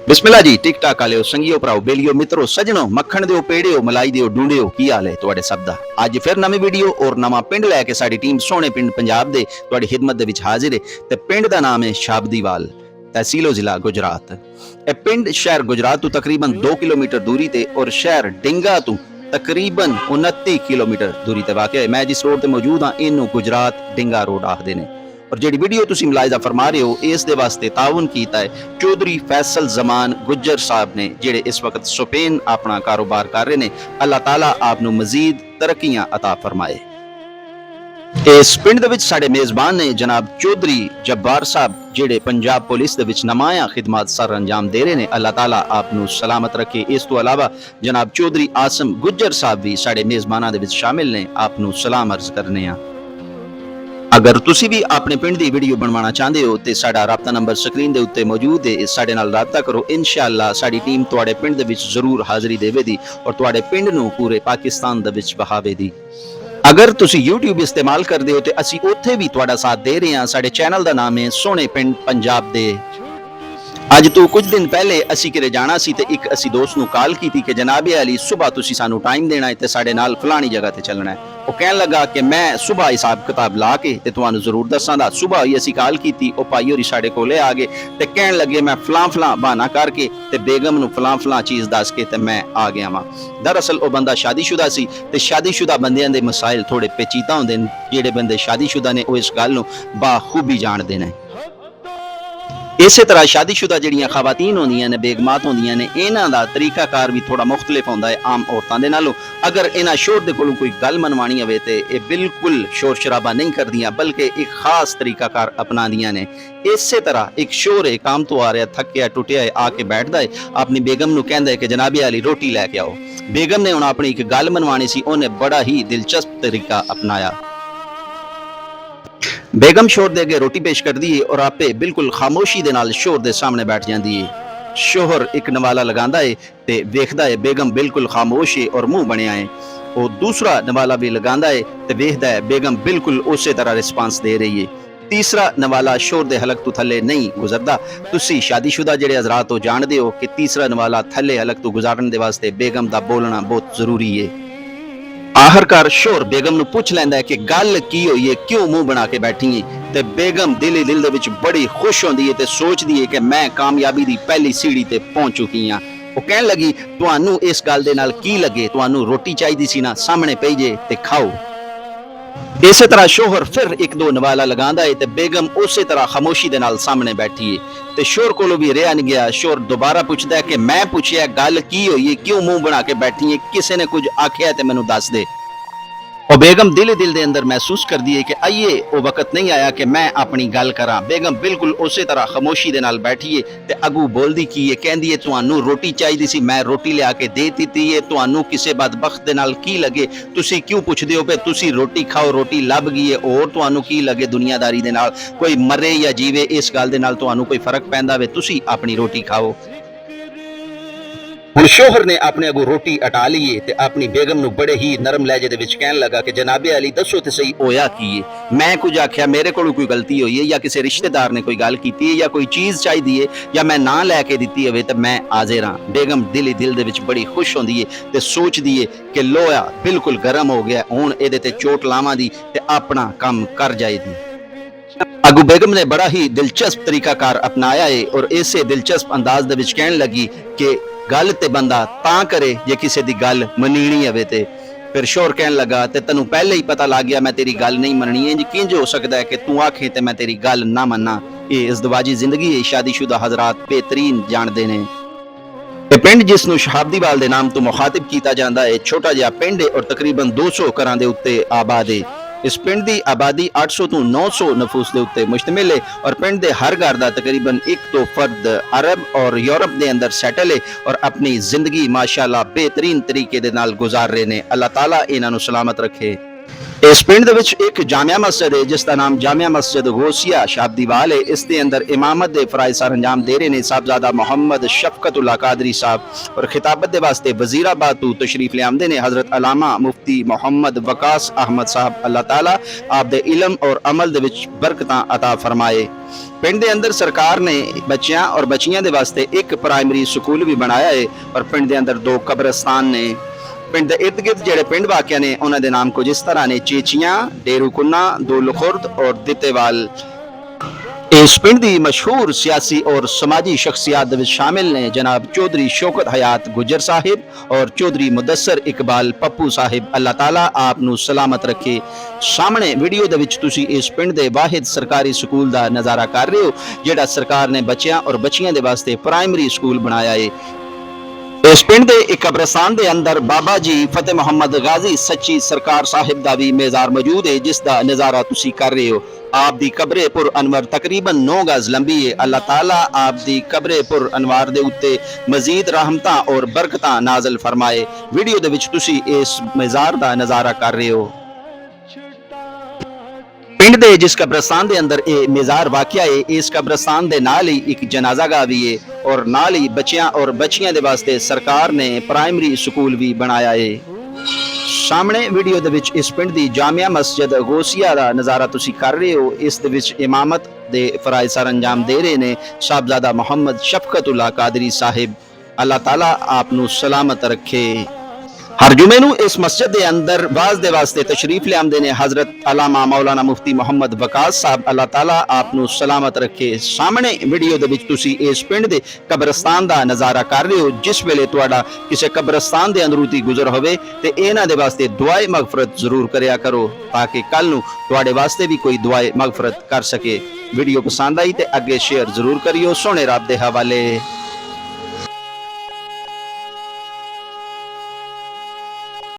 बिस्मिल्लाह जी टिक टाक आलियो संगियो भराओ बेलियो मित्रों सजनों मक्खन दिओ पेड़ियो मलाई दिओ ढूंढियो की हाल है तुहाडे सब दा। अज फिर नवी वीडियो और नवा पिंड लैके साडी टीम सोहने पिंड पंजाब दे तुहाडी खिदमत दे विच हाजिर है ते पिंड दा नाम है शाबदीवाल, तहसीलो जिला गुजरात। ए पिंड शहर गुजरात तो तकरीबन 2 किलोमीटर दूरी ते और शहर डिंगा तो तकरीबन 29 किलोमीटर दूरी ते वाक़ है। मैं जिस रोड ते मौजूद हाँ इनू गुजरात डिंगा रोड आखदे ने और जी वीडियो तुम मुलाहिजा फरमा रहे हो इस दे वास्ते ताउन किया है चौधरी फैसल जमान गुज्जर साहब ने जेड़े इस वक्त स्पेन अपना कारोबार कर रहे हैं। अल्लाह ताला आपनू मजीद तरक्कियां अता फरमाए। इस पिंड दे विच साडे मेजबान ने जनाब चौधरी जब्बार साहब जेड़े पंजाब पुलिस दे विच नमाया खिदमत सर अंजाम दे रहे हैं। अल्लाह ताला आपनू सलामत रखे। इस तो अलावा जनाब चौधरी आसम गुज्जर साहब भी साडे मेजबानां दे विच शामिल ने। आपनू सलाम अर्ज करने आ। अगर तुसी भी अपने पिंड की वीडियो बनवाना चाहते हो तो साडा राबता नंबर स्क्रीन के उत्ते मौजूद है। साडे नाल राबता करो, इंशाअल्लाह साडी टीम तुहाडे पिंड दे विच जरूर हाज़री देवेगी और तुहाडे पिंड नूं पूरे पाकिस्तान दे विच बहावेगी। अगर तुसी YouTube इस्तेमाल करते हो तो असी उत्थे भी तुहाडा साथ दे रहे हैं। साडे चैनल का नाम है सोहने पिंड पंजाब दे। अज तो कुछ दिन पहले असी किरे जाना सी ते एक असी दोस्त नूं कॉल की कि जनाब अली सुबह तुसी सानू टाइम देना है ते साडे नाल फलानी जगह ते चलना है। वो कहन लगा कि मैं सुबह हिसाब किताब ला के ते तुहानू जरूर दसांगा। सुबह ही असी कॉल की ओ भाई होरी साडे कोले आ गए ते कहन लगे मैं फलां फलां बहाना करके ते बेगम नूं फलां फलां चीज़ दस के ते मैं आ गया वां। दरअसल वो बंदा शादीशुदा सी ते शादीशुदा बंदियां दे मसाइल थोड़े पेचीदा हुंदे ने। जेड़े बंदे शादीशुदा ने वो इस गल नूं बाखूबी जानदे ने। इस तरह शादीशुदा जड़ियां खवातीन होंदियां ने बेगमात होंदियां ने इन्हां दा तरीकाकार भी थोड़ा मुख्तलिफ होंदा है आम औरतां दे नालों। अगर इन्हां शोर दे कोलों कोई गल मनवानी होवे ते ये बिल्कुल शोर शराबा नहीं करदियां बल्कि एक खास तरीकाकार अपनादियां ने। इसे तरह एक शोर है काम तो आ रहा थकिया टुटिया है आके बैठदा है अपनी बेगम नूं कहंदा है कि जनाबे अली रोटी लैके आओ। बेगम ने हुण अपनी एक गल मनवानी सी, उन्हें बड़ा ही दिलचस्प तरीका अपनाया। बेगम शोर दे अगे रोटी पेश कर दी है और आपे बिल्कुल खामोशी दे नाल शोर दे सामने बैठ जाती है। शोहर एक नवाला लगांदा है ते वेखदा है बेगम बिल्कुल खामोश है और मुंह बनिया है। वो दूसरा नवाला भी लगांदा है ते वेखदा है बेगम बिल्कुल उसी तरह रिस्पांस दे रही है। तीसरा नवाला शोर दे हलक तो थले नहीं गुजरदा। तुसी शादीशुदा जेड़े हजरात हो जानदे हो कि तीसरा नवाला थले हलक तो गुजारन दे वास्ते बेगम दा बोलना बहुत जरूरी है। आखिरकार शोर बेगम नूं पुछ लैंदा है कि गल की होई है, क्यों मुंह बना के बैठी है। ते बेगम दिल ही दिल दे विच बड़ी खुश होंदी है ते सोचदी है कि मैं कामयाबी दी पहली सीढ़ी ते पहुंच चुकी हां। वो कहन लगी तुहानू इस गल दे नाल की लगे, तुहानू रोटी चाहिदी सी ना, सामने पई जे ते खाओ। इस तरह शोहर फिर एक दो नवाला लगांदा है ते बेगम उसी तरह खामोशी दे नाल सामने बैठी है। ते शोर कोलों भी रहा नहीं गया। शोर दोबारा पूछदा है कि मैं पूछया गल की होई है, क्यों मुंह बना के बैठी है, किसी ने कुछ आख्या ते मैनू दस दे। और बेगम दिल दिल दे अंदर महसूस कर दी है कि आइए वो वक्त नहीं आया कि मैं अपनी गल करा। बेगम बिल्कुल उसी तरह खामोशी दे नाल बैठी है ते अगू बोलदी की है, कहंदी है तुहानू रोटी चाहिदी सी, मैं रोटी लिया के दे दित्ती है। तुहानू किसी बदबख्त दे नाल की लगे, तुसी क्यों पुछदे हो पे तुसी रोटी खाओ, रोटी लभ गई है। और तुहानू की लगे दुनियादारी दे नाल, कोई मरे या जीवे इस गल दे नाल तुहानू कोई फर्क पैंदा वे, तुसी अपनी रोटी खाओ। हुण शोहर ने अपने अगू रोटी हटा ली है ते अपनी बेगम नूं बड़े ही नरम लहजे दे विच कहन लगा कि जनाबे अली दसो ते सही होया की है। मैं कुछ आख्या, मेरे कोलों कोई गलती हुई है या किसी रिश्तेदार ने कोई गल कीती है या कोई चीज़ चाहिदी है या मैं ना लैके दित्ती होवे ते मैं हाजिर हां। बेगम दिल ही दिल दे विच बड़ी खुश होंदी है ते सोचदी है कि लोहा बिल्कुल गर्म हो गया, हुण इहदे ते चोट लावां दी ते अपना काम कर जाएगी। अगू बेगम ने बड़ा ही दिलचस्प तरीकाकार अपनाया है और इसे दिलचस्प अंदाज दे विच कहन लगी कि गल ते बंदा तां करे जे किसी दी गल मनीनी हवे ते। फिर शोर कहन लगा ते तैनू पहले ही पता लग गया मैं तेरी गल नहीं मननी है। किंज हो सकता है कि तू आखे ते मैं तेरी गल ना मन्ना। ये इज़दवाजी जिंदगी है, शादीशुदा हजरात बेहतरीन जानते हैं। पिंड जिसनू शहाबदीवाल दे नाम तो मुखातिब किया जाता है छोटा जिहा पिंड है और तकरीबन 200 घरां दे उत्ते आबाद है। इस पिंड की आबादी 800 तो 900 नफूस के उत्ते मुश्तमिल है और पिंड के हर घर का तकरीबन एक तो फर्द अरब और यूरोप के अंदर सैटल है और अपनी जिंदगी माशाअल्लाह बेहतरीन तरीके दे नाल गुजार रहे हैं। अल्लाह ताला इन्हां नूं सलामत रखे। इस पिंड दे विच एक जामिया मस्जिद है जिसका नाम जामिया मस्जिद गौसिया शाबदीवाल है। इस दे अंदर इमामत दे फराइज सर अंजाम दे रहे हैं साहबजादा मोहम्मद शफकतुल्लाह कादरी साहब और खिताबत दे वास्ते वजीराबाद तो तशरीफ ले आमदे ने हजरत अलामा मुफ्ती मोहम्मद वकास अहमद साहब। अल्लाह ताला आप दे इल्म और अमल दे विच बरकतां अता फरमाए। ਪਿੰਡ ਦੇ ਅੰਦਰ ਸਰਕਾਰ ਨੇ ਬੱਚਿਆਂ ਔਰ ਬੱਚੀਆਂ ਦੇ ਵਾਸਤੇ ਇੱਕ ਪ੍ਰਾਇਮਰੀ ਸਕੂਲ ਵੀ ਬਣਾਇਆ ਹੈ ਔਰ ਪਿੰਡ ਦੇ ਅੰਦਰ 2 ਕਬਰਸਤਾਨ ਨੇ। ਪਿੰਡ ਦੇ ਇਰਦ ਗਿਰਦ ਜਿਹੜੇ ਪਿੰਡ ਵਾਕਿਆ ਨੇ ਉਹਨਾਂ ਦੇ ਨਾਮ ਕੁਝ ਇਸ ਤਰ੍ਹਾਂ ਨੇ: ਚੇਚੀਆਂ, ਡੇਰੂਕੁੰਨਾ, ਦੁਲਖੁਰਦ ਔਰ ਦਿੱਤੇਵਾਲ। इस पिंड दी मशहूर सियासी और समाजी शख्सियात दे विच शामिल ने जनाब चौधरी शौकत हयात गुजर साहिब और चौधरी मुदस्सर इकबाल पप्पू साहिब। अल्लाह ताला आप नू सलामत रखे। सामने वीडियो दे विच तुसी इस पिंड दे वाहिद सरकारी स्कूल दा नज़ारा कर रहे हो जिहड़ा सरकार ने बच्चियां और बच्चियां दे वास्ते प्राइमरी स्कूल बनाया है। इस पिंड दे एक कब्रिस्तान दे अंदर बाबा जी फतेह मोहम्मद गाजी सच्ची सरकार साहिब दा भी मेज़ार मौजूद है जिसदा नज़ारा तुसी कर रहे हो। आप दी कब्रे पुर अनवर तकरीबन 9 गज लंबी है। अल्लाह ताला आप दी कब्रे पुर अनवार दे उत्ते मजीद रहमतां और बरकतां नाज़िल फरमाए। वीडियो दे विच तुसी इस मेज़ार दा नज़ारा कर रहे हो। पिंड दे जिस कब्रिस्तान दे अंदर ये मेज़ार वाक़या है इस कब्रिस्तान दे नाल ही एक जनाजागाह भी है और नाल ही बच्चियां और बच्चियां दे वास्ते सरकार ने प्राइमरी स्कूल भी बनाया है। सामने वीडियो दे विच इस पिंड दी जामिया मस्जिद गौसिया दा नज़ारा तुसी कर रहे हो। इस दे विच इमामत दे फराइज़ सर अंजाम दे रहे ने साहबजादा मोहम्मद शफकतुल्लाह कादरी साहिब। अल्लाह ताला आप नू सलामत रखे। हर जुमे नू इस मस्जिद दे अंदर वाज दे वास्ते तशरीफ ले आमदे ने हजरत अलामा मौलाना मुफ्ती मोहम्मद वकास साहब। अल्लाह ताला आप नू सलामत रखे। सामने वीडियो दे विच तुसी इस पिंड दे कब्रिस्तान दा नज़ारा कर रहे हो। जिस वेले तुहाडा किसी कब्रिस्तान दे अंदरों दी गुजर होवे ते इन्हां दे वास्ते दुआए मगफरत जरूर करया करो ताकि कल नू तुहाडे वास्ते भी कोई दुआए मगफरत कर सके। वीडियो पसंद आई ते अगे शेयर जरूर करियो। सोने रब दे हवाले।